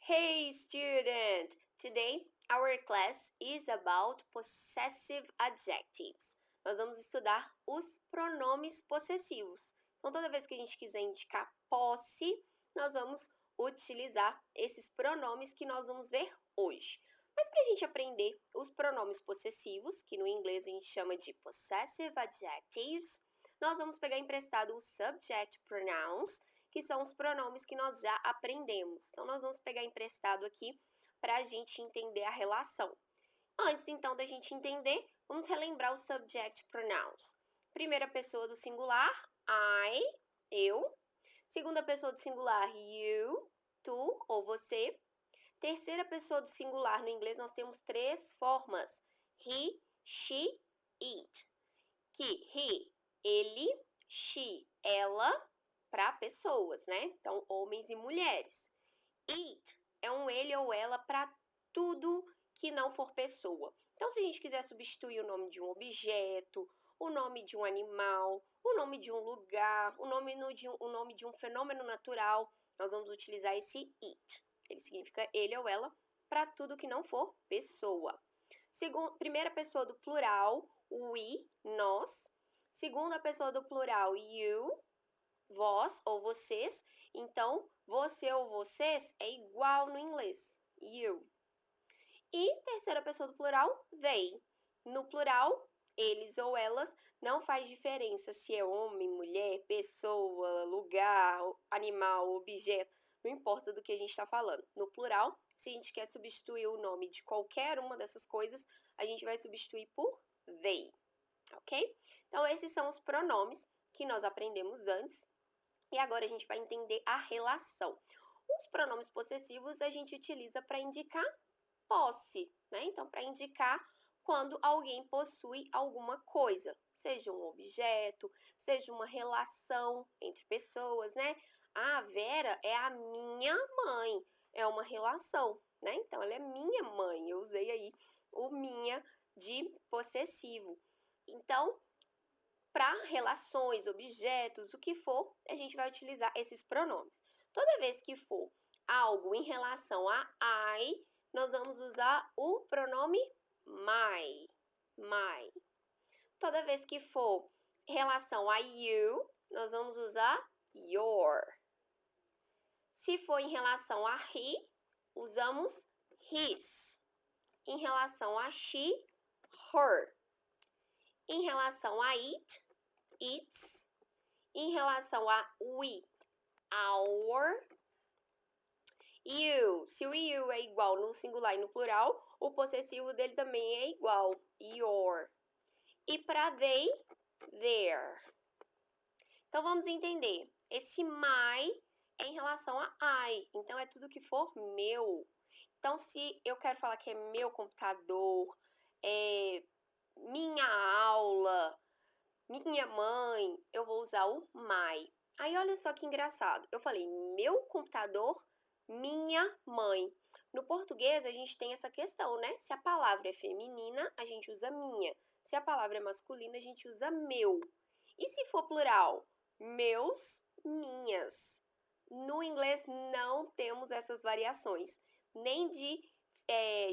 Hey student! Today our class is about possessive adjectives. Nós vamos estudar os pronomes possessivos. Então, toda vez que a gente quiser indicar posse, nós vamos utilizar esses pronomes que nós vamos ver hoje. Mas para a gente aprender os pronomes possessivos, que no inglês a gente chama de possessive adjectives, nós vamos pegar emprestado os subject pronouns, que são os pronomes que nós já aprendemos. Então, nós vamos pegar emprestado aqui para a gente entender a relação. Antes, então, da gente entender, vamos relembrar os subject pronouns. Primeira pessoa do singular, I, eu. Segunda pessoa do singular, you, tu ou você. Terceira pessoa do singular, no inglês, nós temos três formas. He, she, it. Que he, ele, she, ela, para pessoas, né? Então, homens e mulheres. It é um ele ou ela para tudo que não for pessoa. Então, se a gente quiser substituir o nome de um objeto, o nome de um animal, o nome de um lugar, o nome de um fenômeno natural, nós vamos utilizar esse it. Ele significa ele ou ela para tudo que não for pessoa. Primeira pessoa do plural, we, nós. Segunda pessoa do plural, you, vós ou vocês. Então, você ou vocês é igual no inglês, you. E terceira pessoa do plural, they. No plural, eles ou elas, não faz diferença se é homem, mulher, pessoa, lugar, animal, objeto, não importa do que a gente está falando. No plural, se a gente quer substituir o nome de qualquer uma dessas coisas, a gente vai substituir por they, ok? Então, esses são os pronomes que nós aprendemos antes e agora a gente vai entender a relação. Os pronomes possessivos a gente utiliza para indicar posse, né? Então, para indicar quando alguém possui alguma coisa, seja um objeto, seja uma relação entre pessoas, né? A Vera é a minha mãe, é uma relação, né? Então, ela é minha mãe, eu usei aí o minha de possessivo. Então, para relações, objetos, o que for, a gente vai utilizar esses pronomes. Toda vez que for algo em relação a I, nós vamos usar o pronome my. Toda vez que for em relação a you, nós vamos usar your. Se for em relação a he, usamos his. Em relação a she, her. Em relação a it, its. Em relação a we, our. You, se o you é igual no singular e no plural, o possessivo dele também é igual, your. E para they, their. Então, vamos entender. Esse my é em relação a I, então é tudo que for meu. Então, se eu quero falar que é meu computador, é minha aula, minha mãe, eu vou usar o my. Aí, olha só que engraçado. Eu falei meu computador, minha mãe. No português, a gente tem essa questão, né? Se a palavra é feminina, a gente usa minha. Se a palavra é masculina, a gente usa meu. E se for plural? Meus, minhas. No inglês, não temos essas variações. Nem de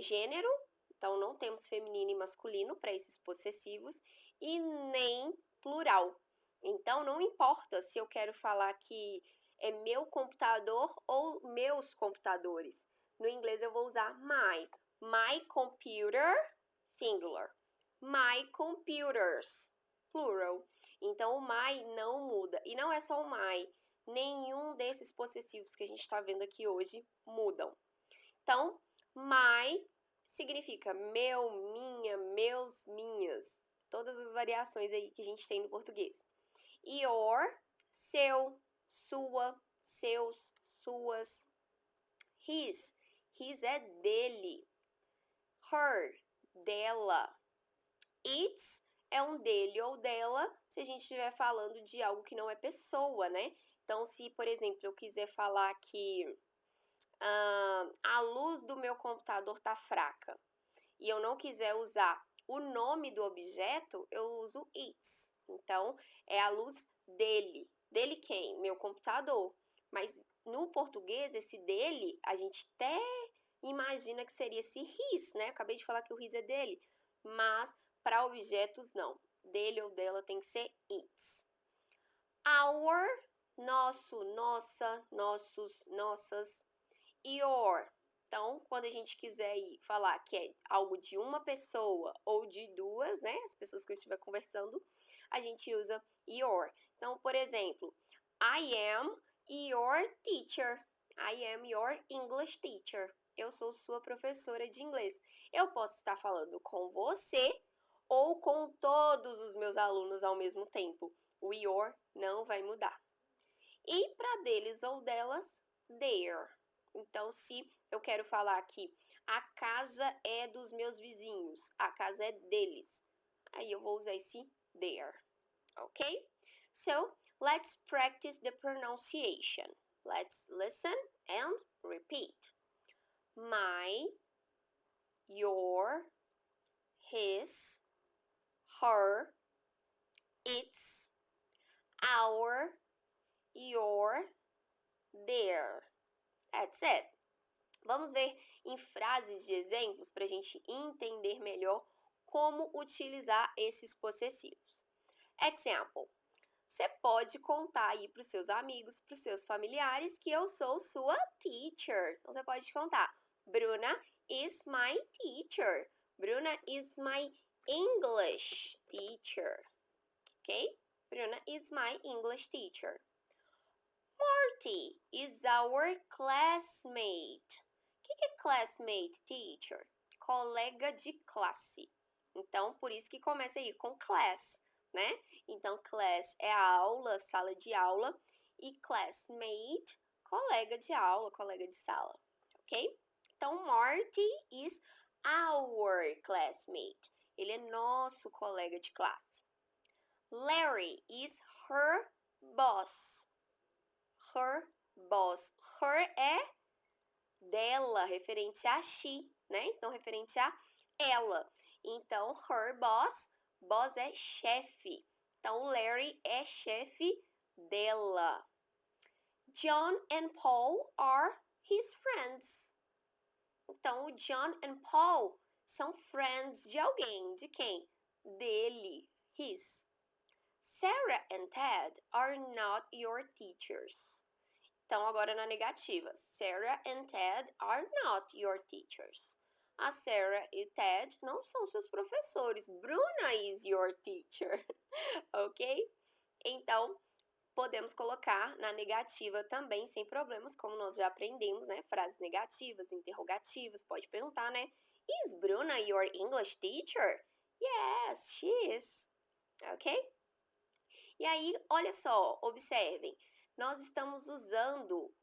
gênero, então não temos feminino e masculino para esses possessivos. E nem plural. Então, não importa se eu quero falar que é meu computador ou meus computadores. No inglês, eu vou usar my. My computer, singular. My computers, plural. Então, o my não muda. E não é só o my. Nenhum desses possessivos que a gente está vendo aqui hoje mudam. Então, my significa meu, minha, meus, minhas. Todas as variações aí que a gente tem no português. Your, seu, sua, seus, suas. His é dele. Her, dela. Its é um dele ou dela se a gente estiver falando de algo que não é pessoa, né? Então, se, por exemplo, eu quiser falar que a luz do meu computador tá fraca e eu não quiser usar o nome do objeto, eu uso its. Então, é a luz dele. Dele quem? Meu computador. Mas no português, esse dele, a gente até imagina que seria esse his, né? Acabei de falar que o his é dele, mas para objetos, não. Dele ou dela tem que ser its. Our, nosso, nossa, nossos, nossas. Your. Então, quando a gente quiser falar que é algo de uma pessoa ou de duas, né? As pessoas que eu estiver conversando, a gente usa your. Então, por exemplo, I am your teacher. I am your English teacher. Eu sou sua professora de inglês. Eu posso estar falando com você ou com todos os meus alunos ao mesmo tempo. O your não vai mudar. E para deles ou delas, their. Então, se eu quero falar aqui, a casa é dos meus vizinhos, a casa é deles, aí eu vou usar esse their, ok? So, let's practice the pronunciation. Let's listen and repeat. My, your, his, her, its, our, your, their. That's it. Vamos ver em frases de exemplos para a gente entender melhor como utilizar esses possessivos. Example. Você pode contar aí para os seus amigos, para os seus familiares, que eu sou sua teacher. Então, você pode contar. Bruna is my teacher. Bruna is my English teacher. Ok? Bruna is my English teacher. Marty is our classmate. O que é classmate, teacher? Colega de classe. Então, por isso que começa aí com class, né? Então, class é a aula, sala de aula. E classmate, colega de aula, colega de sala. Ok? Então, Marty is our classmate. Ele é nosso colega de classe. Larry is her boss. Her boss. Her é dela, referente a she, né? Então, referente a ela. Então, her boss, boss é chefe. Então, Larry é chefe dela. John and Paul are his friends. Então, o John and Paul são friends de alguém. De quem? Dele. His. Sarah and Ted are not your teachers. Então, agora na negativa. Sarah and Ted are not your teachers. A Sarah e Ted não são seus professores. Bruna is your teacher. Ok? Então, podemos colocar na negativa também, sem problemas, como nós já aprendemos, né? Frases negativas, interrogativas. Pode perguntar, né? Is Bruna your English teacher? Yes, she is. Ok? E aí, olha só, observem. Nós estamos usando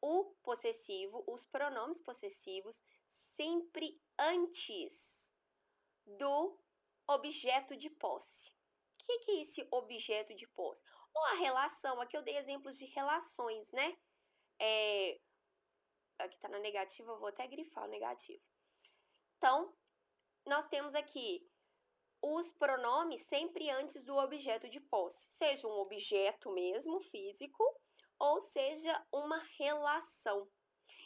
o possessivo, os pronomes possessivos, sempre antes do objeto de posse. O que é esse objeto de posse? Ou a relação, aqui eu dei exemplos de relações, né? Aqui está na negativa, eu vou até grifar o negativo. Então, nós temos aqui os pronomes sempre antes do objeto de posse, seja um objeto mesmo, físico, ou seja uma relação.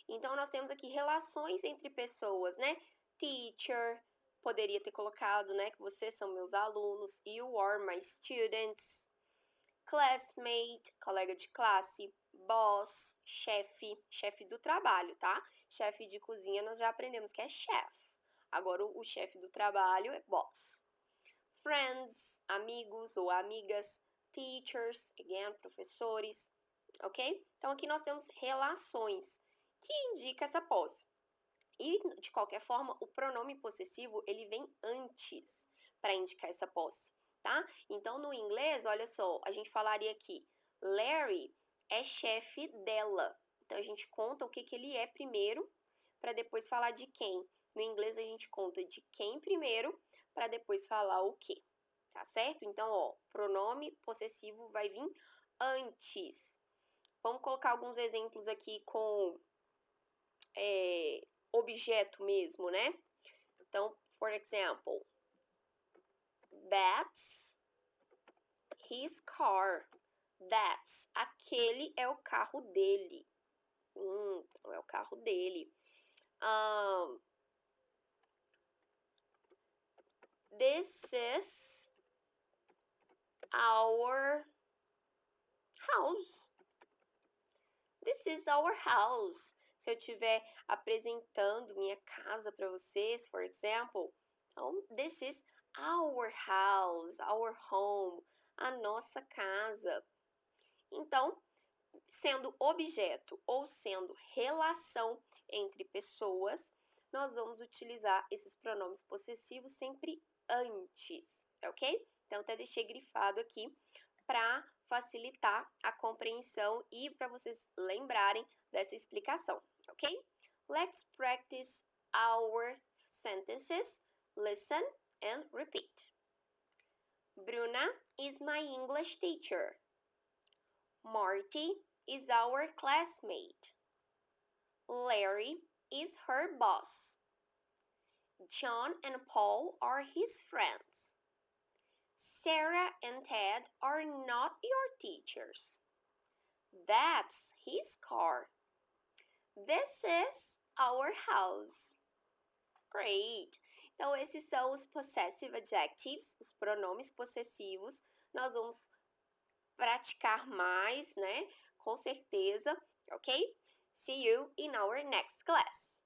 Então, nós temos aqui relações entre pessoas, né? Teacher, poderia ter colocado, né, que vocês são meus alunos. You are my students. Classmate, colega de classe. Boss, chefe, chefe do trabalho, tá? Chefe de cozinha nós já aprendemos que é chef. Agora, o chefe do trabalho é boss. Friends, amigos ou amigas. Teachers, again, professores. Ok? Então, aqui nós temos relações que indica essa posse. E, de qualquer forma, o pronome possessivo, ele vem antes para indicar essa posse, tá? Então, no inglês, olha só, a gente falaria aqui, Larry é chefe dela. Então, a gente conta o que ele é primeiro, para depois falar de quem. No inglês, a gente conta de quem primeiro, para depois falar o que, tá certo? Então, ó, pronome possessivo vai vir antes. Vamos colocar alguns exemplos aqui com objeto mesmo, né? Então, for example, that's his car. That's, aquele é o carro dele. Então é o carro dele. This is our house. This is our house. Se eu estiver apresentando minha casa para vocês, for example, então, this is our house, our home, a nossa casa. Então, sendo objeto ou sendo relação entre pessoas, nós vamos utilizar esses pronomes possessivos sempre antes, ok? Então, até deixei grifado aqui para facilitar a compreensão e para vocês lembrarem dessa explicação, ok? Let's practice our sentences. Listen and repeat. Bruna is my English teacher. Marty is our classmate. Larry is her boss. John and Paul are his friends. Sarah and Ted are not your teachers. That's his car. This is our house. Great! Então, esses são os possessive adjectives, os pronomes possessivos. Nós vamos praticar mais, né? Com certeza, ok? See you in our next class.